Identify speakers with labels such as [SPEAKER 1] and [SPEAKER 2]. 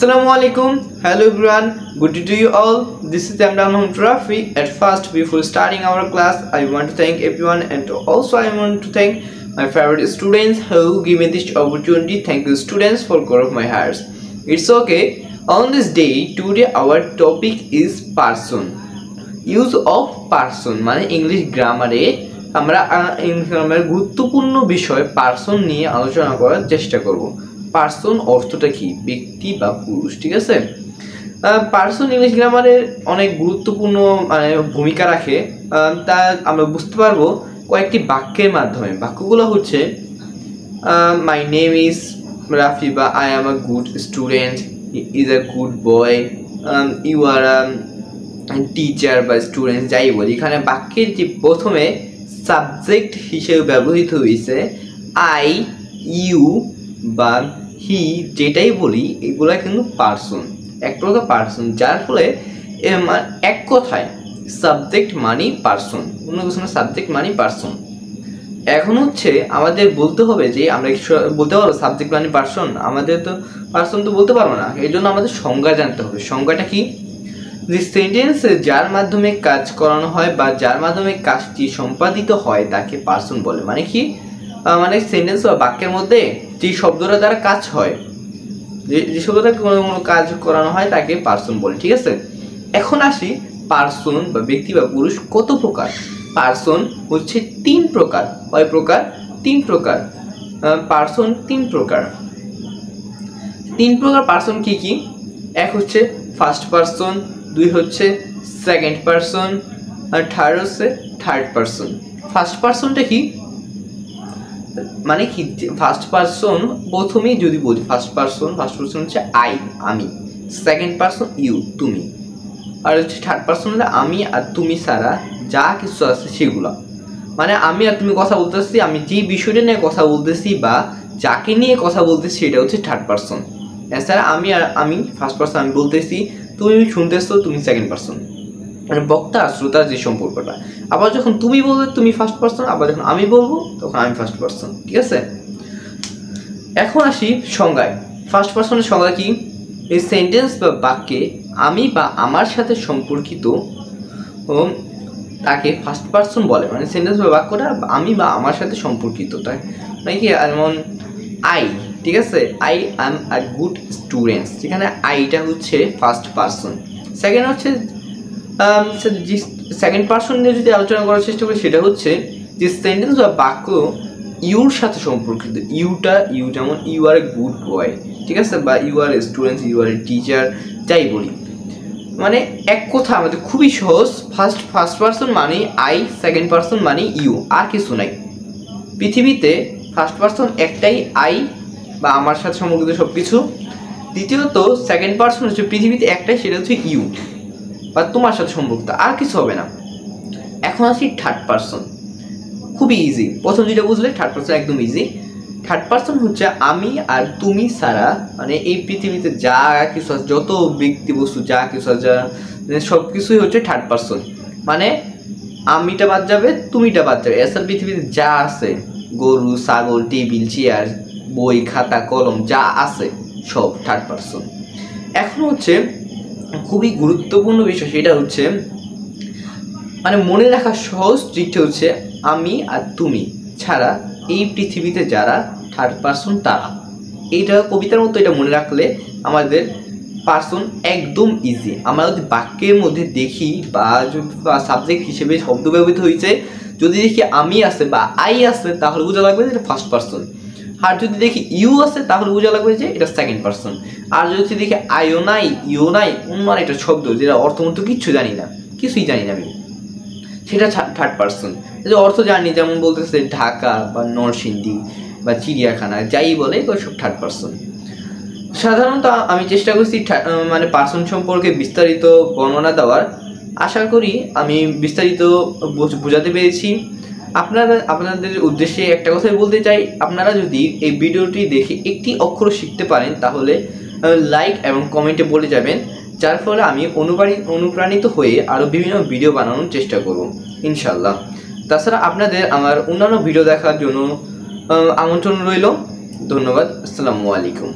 [SPEAKER 1] Assalamualaikum. Hello everyone. Good day to you all. This is Amran Mohammed Rafi. At first, before starting our class, I want to thank everyone, and also I want to thank my favorite students who give me this opportunity. Thank you, students, for core of my hearts. It's okay. On this day, today our topic is person. Use of person মানে English গ্রামারে আমরা গুরুত্বপূর্ণ বিষয় person নিয়ে আলোচনা করার চেষ্টা করব। Person অর্থটা কি? ব্যক্তি বা পুরুষ, ঠিক আছে? পার্সন ইংলিশ গ্রামারের অনেক গুরুত্বপূর্ণ ভূমিকা রাখে। তা আমরা বুঝতে পারবো কয়েকটি বাক্যের মাধ্যমে। বাক্যগুলো হচ্ছে মাই নেম ইজ রাফি বা I am a good student, is a good boy, you are teacher বা স্টুডেন্ট, যাই বলি। এখানে বাক্যের যে প্রথমে সাবজেক্ট হিসেবে ব্যবহৃত হয়েছে আই, ইউ বা হি, যেটাই বলি এগুলো কিন্তু পার্সন, এক প্রকার পার্সন, যার ফলে এক কথায় সাবজেক্ট মানি পার্সন, অন্য কিছু না, সাবজেক্ট মানি পার্সন। এখন হচ্ছে আমাদের বলতে হবে যে আমরা বলতে পারবো সাবজেক্ট মানি পার্সন, আমাদের তো পার্সন তো বলতে পারবো না। এই জন্য আমাদের সংজ্ঞা জানতে হবে। সংজ্ঞাটা কি? যে সেন্টেন্স যার মাধ্যমে কাজ করানো হয় বা যার মাধ্যমে কাজটি সম্পাদিত হয় তাকে পার্সন বলে। মানে কি? মানে সেন্টেন্স বা বাক্যের মধ্যে যে শব্দটা দ্বারা কাজ হয়, যে শব্দটা কোনো কাজ করানো হয় তাকে পার্সন বলে, ঠিক আছে? এখন আসি পার্সন বা ব্যক্তি বা পুরুষ কত প্রকার। পার্সন হচ্ছে তিন প্রকার। কয় প্রকার? তিন প্রকার। পার্সন তিন প্রকার। তিন প্রকার পার্সন কি কি? এক হচ্ছে ফার্স্ট পার্সন, দুই হচ্ছে সেকেন্ড পার্সন, আর থার্ড হচ্ছে থার্ড পার্সন। ফার্স্ট পার্সনটা কি? মানে কি? ফার্স্ট পার্সন প্রথমেই যদি বলি ফার্স্ট পার্সন হচ্ছে আই, আমি। সেকেন্ড পার্সন ইউ, তুমি। আর হচ্ছে থার্ড পার্সন হলে আমি আর তুমি ছাড়া যা কিছু আছে সেগুলো। মানে আমি আর তুমি কথা বলতেছি, আমি যে বিষয়টা নিয়ে কথা বলতেছি বা যাকে নিয়ে কথা বলতেছি সেটা হচ্ছে থার্ড পার্সন। এছাড়া আমি আর আমি ফার্স্ট পার্সন, আমি বলতেছি, তুমি শুনতেছো, তুমি সেকেন্ড পার্সন। মানে বক্তা আর শ্রোতার যে সম্পর্কটা। আবার যখন তুমি বলবে তুমি ফার্স্ট পার্সন, আবার যখন আমি বলবো তখন আমি ফার্স্ট পার্সন, ঠিক আছে? এখন আসি সংজ্ঞায়। ফার্স্ট পার্সনের সংজ্ঞা কি? এই সেন্টেন্স বা বাক্যে আমি বা আমার সাথে সম্পর্কিত তাকে ফার্স্ট পার্সন বলে। মানে সেন্টেন্স বা বাক্যটা আমি বা আমার সাথে সম্পর্কিত, তাই মানে কি? যেমন আই, ঠিক আছে? I am a good student, যেখানে আইটা হচ্ছে ফার্স্ট পার্সন। সেকেন্ড হচ্ছে সেকেন্ড পার্সন নিয়ে যদি আলোচনা করার চেষ্টা করি, সেটা হচ্ছে যে সেন্টেন্স বা বাক্য ইউর সাথে সম্পর্কিত। ইউ যেমন you are a good boy, ঠিক আছে? বা you are a student, you are a teacher, যাই বলি। মানে এক কথা আমাদের খুবই সহজ। ফার্স্ট পার্সন মানে আই, সেকেন্ড পার্সন মানে ইউ, আর কিছু নাই পৃথিবীতে। ফার্স্ট পার্সন একটাই, আই বা আমার সাথে সম্পর্কিত সব কিছু। দ্বিতীয়ত সেকেন্ড পার্সন হচ্ছে পৃথিবীতে একটাই, সেটা হচ্ছে ইউ বা তোমার সাথে সম্পর্কিত, আর কিছু হবে না। এখন আসি থার্ড পার্সন। খুবই ইজি। প্রথম যেটা বুঝলে থার্ড পার্সন একদম ইজি। থার্ড পার্সন হচ্ছে আমি আর তুমি ছাড়া, মানে এই পৃথিবীতে যা কিছু আছে, যত ব্যক্তি বস্তু যা কিছু আছে, সব কিছুই হচ্ছে থার্ড পার্সন। মানে আমিটা বাদ যাবে, তুমিটা বাদ যাবে। এছাড়া পৃথিবীতে যা আছে, গরু, ছাগল, টেবিল, চেয়ার, বই, খাতা, কলম, যা আছে সব থার্ড পার্সন। এখন হচ্ছে খুবই গুরুত্বপূর্ণ বিষয়, সেটা হচ্ছে মানে মনে রাখা সহজ দিকটা হচ্ছে আমি আর তুমি ছাড়া এই পৃথিবীতে যারা থার্ড পার্সন তারা। এইটা কবিতার মতো, এটা মনে রাখলে আমাদের পার্সন একদম ইজি। আমরা যদি বাক্যের মধ্যে দেখি বা সাবজেক্ট হিসেবে শব্দ ব্যবহৃত হয়েছে, যদি দেখি আমি আছে বা আই আছে, তাহলে বোঝা লাগবে যে এটা ফার্স্ট পার্সন। আর যদি দেখি ইউ আছে, তাহলে বোঝা লাগবে যে এটা সেকেন্ড পার্সন। আর যদি দেখি আইও নাই, ইউ নাই, অন্য একটা শব্দ যেটা অর্থ মতো কিছুই জানি না আমি, সেটা থার্ড পার্সন। যে অর্থ জানি, যেমন বলতেছে ঢাকা বা নরসিংদী বা চিড়িয়াখানা, যাই বলে সব থার্ড পার্সন। সাধারণত আমি চেষ্টা করছি মানে পার্সন সম্পর্কে বিস্তারিত বর্ণনা দেওয়ার। আশা করি আমি বিস্তারিত বোঝাতে পেরেছি। আপনাদের উদ্দেশ্যে একটা কথাই বলতে চাই, আপনারা যদি এই ভিডিওটি দেখে একটি অক্ষর শিখতে পারেন তাহলে লাইক এবং কমেন্টে বলে যাবেন, যার ফলে আমি অনুপ্রাণিত হয়ে আরও বিভিন্ন ভিডিও বানানোর চেষ্টা করব ইনশাল্লাহ। তাছাড়া আপনাদের আমার অন্যান্য ভিডিও দেখার জন্য আমন্ত্রণ রইল। ধন্যবাদ। আসসালামু আলাইকুম।